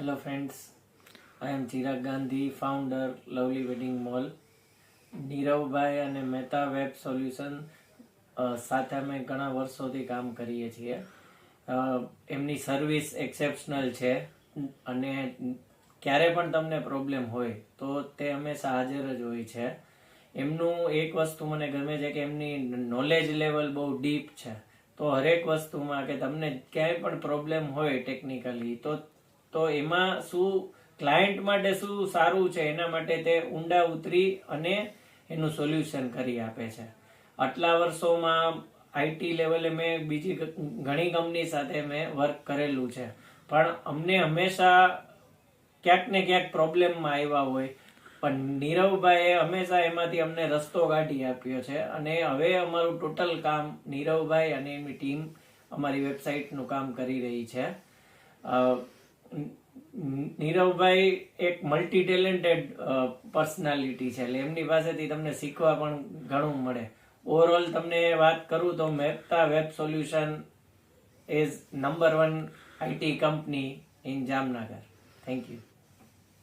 Hello friends, I am Chirag Gandhi, founder Lovely Wedding Mall. Niravbhai અને Mehta web solution સાથે અમે ઘણા વર્ષોથી કામ કરીએ છીએ. એમની સર્વિસ એક્સેપ્શનલ છે અને ક્યારે પણ તમને પ્રોબ્લેમ હોય તો તે હંમેશા હાજર જ હોય છે. એમનું એક વસ્તુ મને ગમે છે કે એમની નોલેજ લેવલ બહુ ડીપ છે. તો હરેક વસ્તુમાં કે તમને ક્યાંય પણ પ્રોબ્લેમ હોય ટેકનિકલી તો એમાં શું ક્લાયન્ટ માટે શું સારું છે એના માટે તે ઊંડા ઉતરી અને એનું સોલ્યુશન કરી આપે છે. આટલા વર્ષોમાં આઈટી લેવલે મેં બીજી ઘણી કંપની સાથે મેં વર્ક કરેલું છે, પણ અમને હંમેશા ક્યાંક ને ક્યાંક પ્રોબ્લેમમાં આવ્યા હોય, પણ નીરવભાઈએ હંમેશા એમાંથી અમને રસ્તો કાઢી આપ્યો છે. અને હવે અમારું ટોટલ કામ નીરવભાઈ અને એમની ટીમ અમારી વેબસાઇટનું કામ કરી રહી છે. નીરવભાઈ એક મલ્ટી ટેલેન્ટેડ પર્સનાલિટી છે, એટલે એમની પાસેથી તમને શીખવા પણ ઘણું મળે. ઓવરઓલ તમને વાત કરું તો Mehta web solution is number 1 IT company in Jamnagar. Thank you.